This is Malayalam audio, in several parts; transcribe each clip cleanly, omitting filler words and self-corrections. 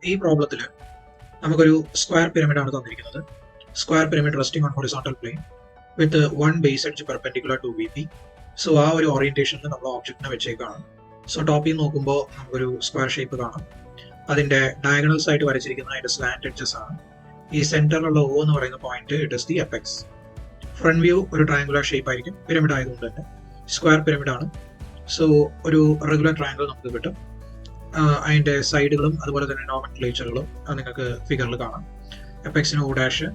ഈ പ്രോബ്ലത്തിൽ നമുക്കൊരു സ്ക്വയർ പിരമിഡ് ആണ് തന്നിരിക്കുന്നത്. Square pyramid resting on horizontal plane with one base edge perpendicular to V P. So ആ ഒരു ഓറിയന്റേഷനിൽ നമ്മൾ ഓബ്ജക്റ്റിനെ വെച്ചേക്കാണ്. സോ ടോപ്പിൽ നിന്ന് നോക്കുമ്പോൾ നമുക്കൊരു സ്ക്വയർ ഷേപ്പ് കാണാം. അതിന്റെ ഡയഗണൽസ് ആയിട്ട് വരച്ചിരിക്കുന്ന അതിന്റെ സ്ലാന്റ് എഡ്ജസ് ആണ്. ഈ സെന്ററിലുള്ള O എന്ന് പറയുന്ന point it is the apex. Front view ഒരു ട്രയാങ്കുലർ ഷേപ്പ് ആയിരിക്കും, പിരമിഡ് ആയതുകൊണ്ട് തന്നെ സ്ക്വയർ പിരമിഡ് ആണ്. സോ ഒരു റെഗുലർ ട്രയാങ്കിൾ നമുക്ക് കിട്ടും. അതിന്റെ സൈഡുകളും അതുപോലെ തന്നെ നോമൻക്ലേച്ചറുകളും നിങ്ങൾക്ക് ഫിഗറിൽ കാണാം. എപെക്സിന് O ഡാഷ്,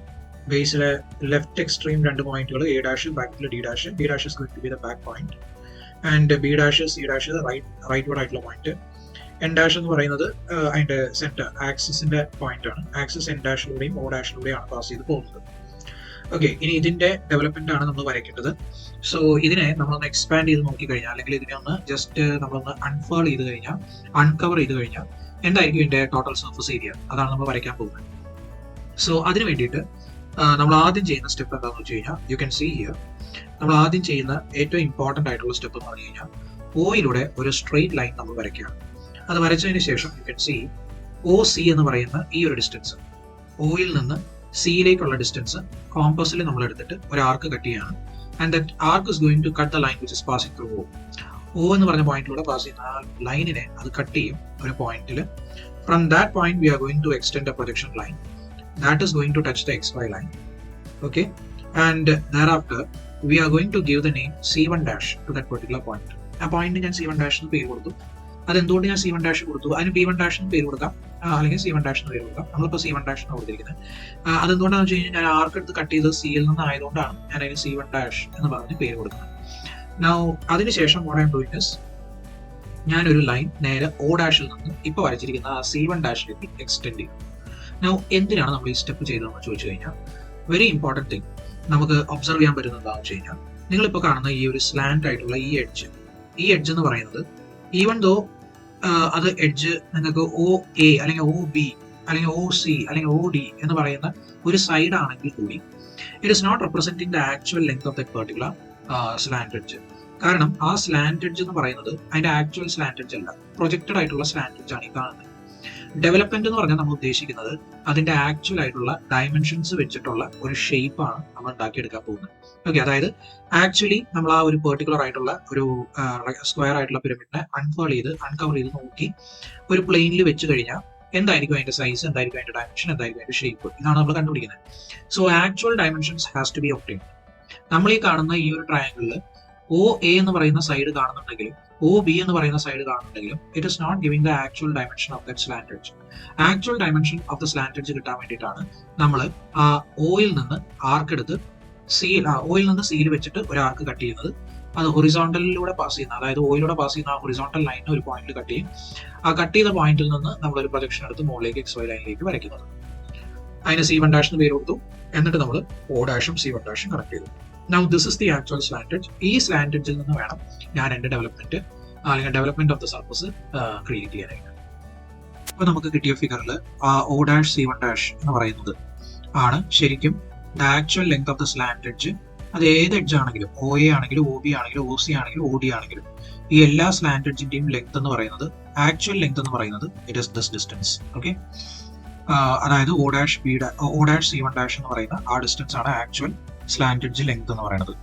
ബേസിലെ ലെഫ്റ്റ് എക്സ്ട്രീം രണ്ട് പോയിന്റുകൾ A ഡാഷ്, ബാക്കിൽ D dash. D dash is going to be the back point and B dash, C dash right ആയിട്ടുള്ള പോയിന്റ്. N ഡാഷ് എന്ന് പറയുന്നത് അതിന്റെ സെന്റർ ആക്സിസിന്റെ പോയിന്റ് ആണ്. ആക്സിസ് N ഡാഷിലൂടെയും O ഡാഷിലൂടെയാണ് പാസ് ചെയ്ത് പോകുന്നത്. ഓക്കെ, ഇനി ഇതിന്റെ ഡെവലപ്മെന്റ് ആണ് നമ്മൾ വരയ്ക്കേണ്ടത്. സോ ഇതിനെ നമ്മളൊന്ന് എക്സ്പാൻഡ് ചെയ്ത് നോക്കിക്കഴിഞ്ഞാൽ, അല്ലെങ്കിൽ ഇതിനെ ഒന്ന് ജസ്റ്റ് നമ്മളൊന്ന് അൺഫേൾ ചെയ്ത് കഴിഞ്ഞാൽ, അൺകവർ ചെയ്ത് കഴിഞ്ഞാൽ എന്തായിരിക്കും ഇതിന്റെ ടോട്ടൽ സർഫസ് ഏരിയ? അതാണ് നമ്മൾ വരയ്ക്കാൻ പോകുന്നത്. സോ അതിന് വേണ്ടിയിട്ട് നമ്മൾ ആദ്യം ചെയ്യുന്ന സ്റ്റെപ്പ് എന്താണെന്ന് വെച്ച് കഴിഞ്ഞാൽ, യു ക്യാൻ സീ ഹിയർ, നമ്മൾ ആദ്യം ചെയ്യുന്ന ഏറ്റവും ഇമ്പോർട്ടന്റ് ആയിട്ടുള്ള സ്റ്റെപ്പ് എന്ന് പറഞ്ഞു കഴിഞ്ഞാൽ ഓയിലൂടെ ഒരു സ്ട്രെയിറ്റ് ലൈൻ നമ്മൾ വരയ്ക്കുകയാണ്. അത് വരച്ചതിന് ശേഷം യു ക്യാൻ സീ OC എന്ന് പറയുന്ന ഈ ഒരു ഡിസ്റ്റൻസ്, ഓയിൽ നിന്ന് സിയിലേക്കുള്ള ഡിസ്റ്റൻസ് കോമ്പസിൽ നമ്മൾ എടുത്തിട്ട് ഒരു ആർക്ക് കട്ട് ചെയ്യാണ്. And that arc is going to cut the line which is passing through O എന്ന് പറഞ്ഞ പോയിന്റിലൂടെ പാസ് ചെയ്യുന്ന ആ ലൈനിനെ അത് കട്ട് ചെയ്യും ഒരു പോയിന്റിൽ. From that point we are going to extend a projection line that is going to touch the XY line. Okay, and thereafter we are going to give the name C1 dash to that particular point. ആ പോയിന്റ് ഞാൻ C1 dash എന്ന് പേര് കൊടുത്തു. അതെന്തുകൊണ്ട് ഞാൻ C1 dash കൊടുത്തു? അതിന് P1 dash എന്ന് പേര് കൊടുക്കാം, അല്ലെങ്കിൽ C1 dash എന്ന് പേര് കൊടുക്കാം. നമ്മളിപ്പോൾ C1 dash എന്ന് കൊടുത്തിരിക്കുന്നത്. അതെന്തുകൊണ്ടാണെന്ന് വെച്ച് കഴിഞ്ഞാൽ ഞാൻ ആർക്ക് എടുത്ത് കട്ട് ചെയ്ത് സിയിൽ നിന്ന് ആയതുകൊണ്ടാണ് ഞാൻ അതിന് C1 dash എന്ന് പറഞ്ഞ് പേര് കൊടുക്കുന്നത്. Now അതിനുശേഷം what I am doing is ഞാനൊരു ലൈൻ നേരെ O ഡാഷിൽ നിന്ന് ഇപ്പോൾ വരച്ചിരിക്കുന്ന ആ C1 ഡാഷിലേക്ക് എക്സ്റ്റെൻഡ് ചെയ്യും. Now എന്തിനാണ് നമ്മൾ ഈ സ്റ്റെപ്പ് ചെയ്തതെന്ന് ചോദിച്ചു കഴിഞ്ഞാൽ, വെരി ഇമ്പോർട്ടൻറ്റ് തിങ് നമുക്ക് ഒബ്സർവ് ചെയ്യാൻ പറ്റുന്നത് എന്താണെന്ന് വെച്ച് കഴിഞ്ഞാൽ, നിങ്ങളിപ്പോൾ കാണുന്ന ഈ ഒരു സ്ലാന്റ് ആയിട്ടുള്ള ഈ എഡ്ജ് എന്ന് പറയുന്നത്, ഈവൻ ദോ അത് എഡ്ജ് നിങ്ങൾക്ക് OA അല്ലെങ്കിൽ OB അല്ലെങ്കിൽ OC അല്ലെങ്കിൽ OD എന്ന് പറയുന്ന ഒരു സൈഡ് ആണെങ്കിൽ കൂടി, it is not representing the actual length of that particular slant edge. കാരണം ആ സ്ലാന്റ് എഡ്ജ് എന്ന് പറയുന്നത് അതിന്റെ ആക്ച്വൽ സ്ലാന്റ് എഡ്ജ് അല്ല, പ്രൊജക്റ്റഡ് ആയിട്ടുള്ള സ്ലാന്റ് എഡ്ജ് ആണ് ഈ കാണുന്നത്. ഡെവലപ്മെന്റ് എന്ന് പറഞ്ഞാൽ നമ്മൾ ഉദ്ദേശിക്കുന്നത് അതിന്റെ ആക്ച്വൽ ആയിട്ടുള്ള ഡയമെൻഷൻസ് വെച്ചിട്ടുള്ള ഒരു ഷേപ്പാണ് നമ്മൾ ഉണ്ടാക്കിയെടുക്കാൻ പോകുന്നത്. ഓക്കെ, അതായത് ആക്ച്വലി നമ്മൾ ആ ഒരു പെർട്ടിക്കുലർ ആയിട്ടുള്ള ഒരു സ്ക്വയർ ആയിട്ടുള്ള പിരമിഡിനെ അൺഫേൾ ചെയ്ത് അൺകവർ ചെയ്ത് നോക്കി ഒരു പ്ലെയിനിൽ വെച്ച് കഴിഞ്ഞാൽ എന്തായിരിക്കും അതിന്റെ സൈസ്, എന്തായിരിക്കും അതിന്റെ ഡയമെൻഷൻ, എന്തായിരിക്കും അതിന്റെ ഷേപ്പ്, ഇതാണ് നമ്മൾ കണ്ടുപിടിക്കുന്നത്. So actual dimensions has to be obtained. നമ്മൾ ഈ കാണുന്ന ഈ ഒരു ട്രയാങ്കിളിൽ OA എന്ന് പറയുന്ന സൈഡ് കാണുന്നുണ്ടെങ്കിലും OB എന്ന് പറയുന്ന സൈഡ് കാണുന്നുണ്ടെങ്കിലും it is not giving the actual dimension of that slant edge. Actual dimension of the slant edge കിട്ടാൻ വേണ്ടിയിട്ടാണ് നമ്മൾ ആ ഓയിൽ നിന്ന് ആർക്ക് എടുത്ത് ഓയിൽ നിന്ന് സിയിൽ വെച്ചിട്ട് ഒരു ആർക്ക് കട്ട് ചെയ്യുന്നത്. അത് ഹൊറിസോണ്ടലിലൂടെ പാസ് ചെയ്യുന്ന, അതായത് ഓയിലൂടെ പാസ് ചെയ്യുന്ന ആ ഹൊറിസോണ്ടൽ ലൈനിന് ഒരു പോയിന്റിൽ കട്ട് ചെയ്യും. ആ കട്ട് ചെയ്ത പോയിന്റിൽ നിന്ന് നമ്മളൊരു പ്രൊജക്ഷൻ എടുത്ത് മുകളിലേക്ക് XY ലൈനിലേക്ക് വരയ്ക്കുന്നത്. അതിന് C1 ഡാഷ് എന്ന് പേര് കൊടുത്തു. എന്നിട്ട് നമ്മൾ O ഡാഷും C1 ഡാഷും കണക്ട് ചെയ്തു. Now this is the actual slant edge. ഈ സ്ലാന്റ് എഡ്ജിൽ നിന്ന് വേണം ഞാൻ എൻ്റെ ഡെവലപ്മെന്റ് അല്ലെങ്കിൽ development of the surface create ചെയ്യാനായിട്ട്. അപ്പോൾ നമുക്ക് കിട്ടിയ ഫിഗറിൽ O ഡാഷ് C1 ഡാഷ് എന്ന് പറയുന്നത് ആണ് ശരിക്കും the actual length of the slant edge. അത് ഏത് എഡ്ജ് ആണെങ്കിലും, OA ആണെങ്കിലും OB ആണെങ്കിലും OC ആണെങ്കിലും OD ആണെങ്കിലും, ഈ എല്ലാ സ്ലാന്റ് എഡ്ജിന്റെയും ലെങ്ത് എന്ന് പറയുന്നത്, ആക്ച്വൽ ലെങ്ത് എന്ന് പറയുന്നത് it is this distance. Okay, അതായത് O ഡാഷ് C1 ഡാഷ് എന്ന് പറയുന്ന ആ ഡിസ്റ്റൻസ് ആണ് ആക്ച്വൽ സ്ലാന്റ് എഡ്ജ് ലെങ്ത് എന്ന് പറയുന്നത്.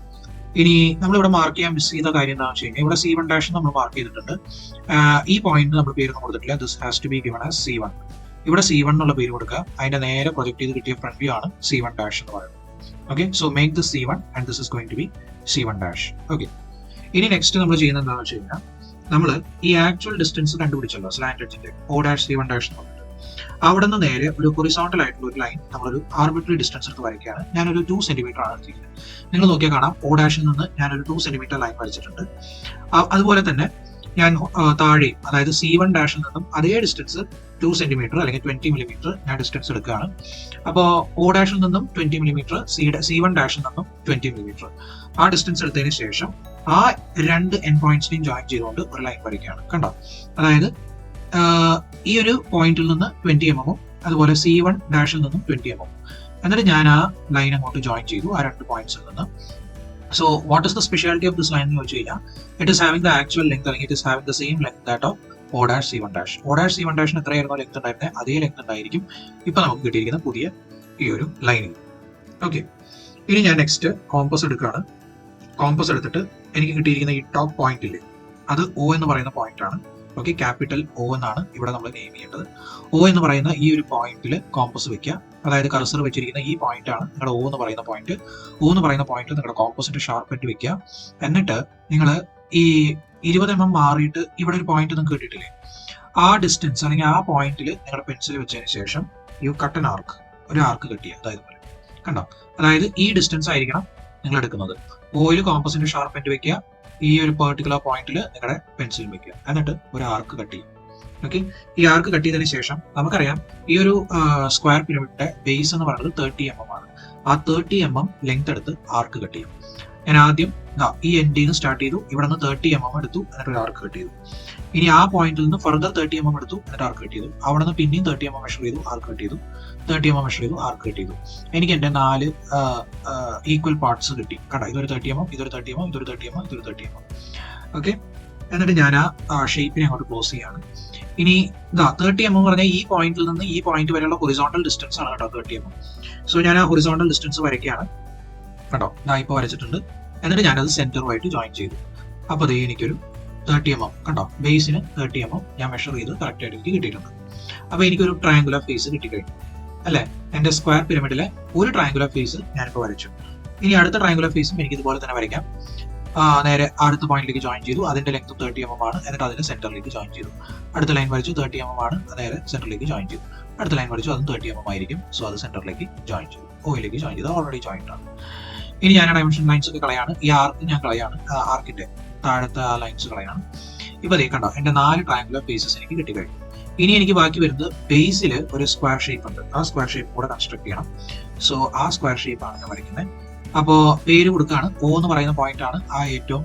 ഇനി നമ്മളിവിടെ മാർക്ക് ചെയ്യാൻ മിസ് ചെയ്ത കാര്യം എന്താണെന്ന് വെച്ച് കഴിഞ്ഞാൽ, ഇവിടെ C1 ഡാഷ് നമ്മൾ മാർക്ക് ചെയ്തിട്ടുണ്ട്. ഈ പോയിന്റ് നമ്മൾ പേരൊന്നും കൊടുത്തിട്ടില്ല. This has to be given as C1. ഇവിടെ C1 എന്നുള്ള പേര് കൊടുക്കുക. അതിന്റെ നേരെ പ്രൊജക്ട് ചെയ്ത് കിട്ടിയ ഫ്രണ്ട് വ്യൂ ആണ് C1 ഡാഷ് എന്ന് പറയുന്നത്. Okay, so make this C1 and this is going to be C1 dash. Okay, ഇനി നെക്സ്റ്റ് നമ്മൾ ചെയ്യുന്നത് എന്താണെന്ന് വെച്ച് കഴിഞ്ഞാൽ, നമ്മൾ ഈ ആക്ച്വൽ ഡിസ്റ്റൻസ് കണ്ടുപിടിച്ചല്ലോ സ്ലാന്റ് എഡ്ജിന്റെ O ഡാഷ് C1 ഡാഷ് എന്ന് പറഞ്ഞിട്ട്, അവിടെ നിന്ന് നേരെ ഒരു ഹൊറിസോണ്ടൽ ആയിട്ടുള്ള ഒരു ലൈൻ നമ്മളൊരു ആർബിട്രറി ഡിസ്റ്റൻസ് എടുത്ത് വരയ്ക്കുകയാണ്. ഞാനൊരു 2 സെന്റിമീറ്റർ ആണ് എടുത്തിരിക്കുന്നത്. നിങ്ങൾ നോക്കിയാൽ കാണാം O ഡാഷിൽ നിന്ന് ഞാനൊരു 2 സെന്റിമീറ്റർ ലൈൻ വരച്ചിട്ടുണ്ട്. അതുപോലെ തന്നെ ഞാൻ താഴെ, അതായത് C1 ഡാഷിൽ നിന്നും അതേ ഡിസ്റ്റൻസ് 2 സെന്റിമീറ്റർ അല്ലെങ്കിൽ 20 മില്ലിമീറ്റർ ഞാൻ ഡിസ്റ്റൻസ് എടുക്കുകയാണ്. അപ്പോൾ O ഡാഷിൽ നിന്നും 20 മില്ലിമീറ്റർ, C1 ഡാഷിൽ നിന്നും 20 മില്ലിമീറ്റർ ആ ഡിസ്റ്റൻസ് എടുത്തതിന് ശേഷം ആ രണ്ട് എൻഡ് പോയിന്റ്സിനെയും ജോയിൻ ചെയ്തുകൊണ്ട് ഒരു ലൈൻ വരയ്ക്കുകയാണ്. കണ്ടോ, അതായത് ഈ ഒരു പോയിന്റിൽ നിന്ന് 20 mm അതുപോലെ C1 ഡാഷിൽ നിന്നും 20 mm. എന്നിട്ട് ഞാൻ ആ ലൈൻ അങ്ങോട്ട് ജോയിൻ ചെയ്തു ആ രണ്ട് പോയിന്റ്സിൽ നിന്ന്. So what is the speciality of this line എന്ന് വെച്ച് കഴിഞ്ഞാൽ, it is having the actual length അല്ലെങ്കിൽ it is having the same length that of O dash C one dash. O dash C one ഡാഷിന് എത്രയായിരുന്നു ലെങ്ത് ഉണ്ടായിരുന്നത്, അതേ ലെങ്ത് ഉണ്ടായിരിക്കും ഇപ്പൊ നമുക്ക് കിട്ടിയിരിക്കുന്ന പുതിയ ഈ ഒരു ലൈനിൽ. ഓക്കെ, ഇനി ഞാൻ നെക്സ്റ്റ് കോമ്പസ് എടുക്കുകയാണ്. കോമ്പസ് എടുത്തിട്ട് എനിക്ക് കിട്ടിയിരിക്കുന്ന ഈ ടോപ്പ് പോയിന്റ് ഇല്ലേ, അത് ഒ എന്ന് പറയുന്ന പോയിന്റ് ആണ്. ഓക്കെ, ക്യാപിറ്റൽ ഒ എന്നാണ് ഇവിടെ നമ്മൾ നെയിം ചെയ്യേണ്ടത്. ഒ എന്ന് പറയുന്ന ഈ ഒരു പോയിന്റിൽ കോമ്പസ് വെക്കുക. അതായത് കർസർ വെച്ചിരിക്കുന്ന ഈ പോയിന്റ് ആണ് നിങ്ങളുടെ ഒ എന്ന് പറയുന്ന പോയിന്റ്. ഒ എന്ന് പറയുന്ന പോയിന്റിൽ നിങ്ങളുടെ കോമ്പസിന്റെ ഷാർപ്പ് എൻഡ് വെക്കുക. എന്നിട്ട് നിങ്ങൾ ഈ 20 mm മാറിയിട്ട് ഇവിടെ ഒരു പോയിന്റ് നിങ്ങൾക്ക് കിട്ടിയിട്ടില്ലേ, ആ ഡിസ്റ്റൻസ് അല്ലെങ്കിൽ ആ പോയിന്റിൽ നിങ്ങളുടെ പെൻസിൽ വെച്ചതിന് ശേഷം യു കട്ട് ആൻ ആർക്ക്, ഒരു ആർക്ക് കട്ട് ചെയ്യുക. അതായത് കണ്ടോ, അതായത് ഈ ഡിസ്റ്റൻസ് ആയിരിക്കണം നിങ്ങൾ എടുക്കുന്നത്. ഓയിൽ കോമ്പസിന്റെ ഷാർപ്പ് എൻഡ് വെക്കുക, ഈ ഒരു പെർട്ടിക്കുലർ പോയിന്റിൽ നിങ്ങളുടെ പെൻസിൽ വെക്കുക, എന്നിട്ട് ഒരു ആർക്ക് കട്ട് ചെയ്യും. ഓക്കെ, ഈ ആർക്ക് കട്ട് ചെയ്തതിന് ശേഷം നമുക്കറിയാം ഈ ഒരു സ്ക്വയർ പിരമിഡിന്റെ ബേസ് എന്ന് പറയുന്നത് 30 mm ആണ്. ആ 30 mm ലെങ്ത് എടുത്ത് ആർക്ക് കട്ട് ചെയ്യും. ഞാൻ ആദ്യം ഈ എൻഡിൽ നിന്ന് സ്റ്റാർട്ട് ചെയ്തു, ഇവിടെ നിന്ന് 30 mm എടുത്തു, എന്നിട്ട് ഒരു ആർക്ക് കട്ട് ചെയ്തു. ഇനി ആ പോയിന്റിൽ നിന്ന് ഫർദർ 30 mm എടുത്തു, എന്നിട്ട് ആർക്ക് കട്ട് ചെയ്തു. അവിടെ നിന്ന് പിന്നെയും 30 mm മെഷർ ചെയ്തു, ആർക്ക് കട്ട് ചെയ്തു. 30 mm മെഷർ ചെയ്തു, ആർക്ക് കട്ട് ചെയ്തു. എനിക്ക് എന്റെ 4 ഈക്വൽ പാർട്സ് കിട്ടി. കണ്ടോ, ഇതൊരു 30 mm, ഇതൊരു 30 mm, ഇതൊരു 30 mm, ഇതൊരു 30 mm. ഓക്കെ, എന്നിട്ട് ഞാൻ ആ ഷേപ്പിനെ അങ്ങോട്ട് ക്ലോസ് ചെയ്യാണ്. ഇനി 30 mm പറഞ്ഞാൽ ഈ പോയിന്റിൽ നിന്ന് ഈ പോയിന്റ് വരെയുള്ള ഹൊറിസോണ്ടൽ ഡിസ്റ്റൻസ് ആണ് കേട്ടോ 30 mm. സോ ഞാൻ ആ ഹൊറിസോണ്ടൽ ഡിസ്റ്റൻസ് വരയ്ക്കുകയാണ്. കണ്ടോ, ഇപ്പോൾ വരച്ചിട്ടുണ്ട്. എന്നിട്ട് ഞാനത് സെന്ററുമായിട്ട് ജോയിൻ ചെയ്തു. അപ്പോൾ അതേ എനിക്കൊരു 30 mm കണ്ടോ, ബേസിന് 30 mm ഞാൻ മെഷർ ചെയ്ത് കറക്റ്റ് ആയിട്ട് എനിക്ക് കിട്ടിയിട്ടുണ്ട്. അപ്പോൾ എനിക്കൊരു ട്രയാങ്കുലർ ഫേസ് കിട്ടിക്കഴിഞ്ഞു അല്ലേ. എൻ്റെ സ്ക്വയർ പിരമിഡിലെ ഒരു ട്രയാങ്കുലർ ഫേസ് ഞാനിപ്പോൾ വരച്ചു. ഇനി അടുത്ത ട്രയാങ്കുലർ ഫേസും എനിക്ക് ഇതുപോലെ തന്നെ വരയ്ക്കാം. നേരെ അടുത്ത പോയിന്റിലേക്ക് ജോയിൻ ചെയ്തു, അതിന്റെ ലെങ്ത് 30 mm ആണ്. എന്നിട്ട് അതിന്റെ സെന്ററിലേക്ക് ജോയിൻ ചെയ്തു. അടുത്ത ലൈൻ വരച്ചു, 30 mm ആണ്, നേരെ സെന്ററിലേക്ക് ജോയിൻ ചെയ്തു. അടുത്ത ലൈൻ വരച്ചു, അതും 30 mm ആയിരിക്കും. സോ അത് സെന്ററിലേക്ക് ജോയിൻ ചെയ്തു, ഓയിലേക്ക് ജോയിൻ ചെയ്തു, ഓൾറെഡി ജോയിന്റ് ആണ്. ഇനി ഞാൻ ഡൈമെൻഷൻ ലൈൻസ് ഒക്കെ കളയാണ്, ഈ ആർക്ക് ഞാൻ കളയാണ്, ആർക്കിന്റെ താഴത്തെ ആ ലൈൻസ് കളയാണ്. ഇപ്പൊ ദേ കണ്ടോ, എന്റെ 4 ട്രയാങ്കുലർ ഫേസസ് എനിക്ക് കിട്ടിക്കഴിഞ്ഞു. ഇനി എനിക്ക് ബാക്കി വരുന്നത് ബേസിൽ ഒരു സ്ക്വയർ ഷേപ്പ് ഉണ്ട്, ആ സ്ക്വയർ ഷേപ്പ് കൂടെ കൺസ്ട്രക്ട് ചെയ്യണം. സോ ആ സ്ക്വയർ ഷേപ്പ് ആണ് ഞാൻ വരയ്ക്കുന്നത്. അപ്പോൾ പേര് കൊടുക്കുകയാണ്, ഒ എന്ന് പറയുന്ന പോയിന്റ് ആണ് ആ ഏറ്റവും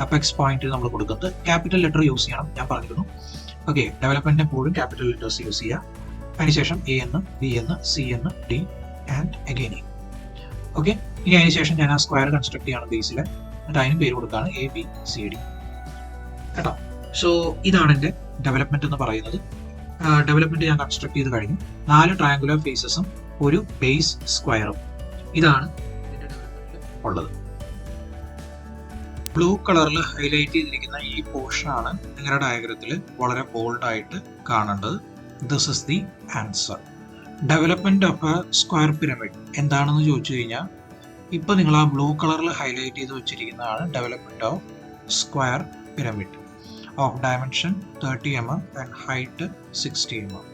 അപെക്സ് പോയിന്റ് നമ്മൾ കൊടുക്കുന്നത്. ക്യാപിറ്റൽ ലെറ്റർ യൂസ് ചെയ്യണം, ഞാൻ പറഞ്ഞിരുന്നു. ഓക്കെ, ഡെവലപ്മെന്റ് എപ്പോഴും ക്യാപിറ്റൽ ലെറ്റേഴ്സ് യൂസ് ചെയ്യുക. അതിനുശേഷം എ എന്ന്, ബി എന്ന്, സി എന്ന്, D and again A. Okay, ഇനി അതിനുശേഷം ഞാൻ ആ സ്ക്വയർ കൺസ്ട്രക്ട് ചെയ്യണം ബേസിൽ. എന്നിട്ട് അതിന് പേര് കൊടുക്കുകയാണ് എ ബി സി ഡി കേട്ടോ. സോ ഇതാണ് എൻ്റെ ഡെവലപ്മെന്റ് എന്ന് പറയുന്നത്. ഡെവലപ്മെന്റ് ഞാൻ കൺസ്ട്രക്ട് ചെയ്ത് കഴിഞ്ഞു. 4 ട്രയാങ്കുലർ ഫേസസും ഒരു ബേസ് സ്ക്വയറും, ഇതാണ് ഉള്ളത്. ബ്ലൂ കളറിൽ ഹൈലൈറ്റ് ചെയ്തിരിക്കുന്ന ഈ പോർഷൻ ആണ് നിങ്ങളുടെ ഡയഗ്രത്തിൽ വളരെ ബോൾഡ് ആയിട്ട് കാണേണ്ടത്. This is the answer. Development of A square pyramid എന്താണെന്ന് ചോദിച്ചു കഴിഞ്ഞാൽ, ഇപ്പൊ നിങ്ങൾ ആ ബ്ലൂ കളറിൽ ഹൈലൈറ്റ് ചെയ്ത് വെച്ചിരിക്കുന്നതാണ് development of square pyramid of dimension 30 mm and height 60 mm.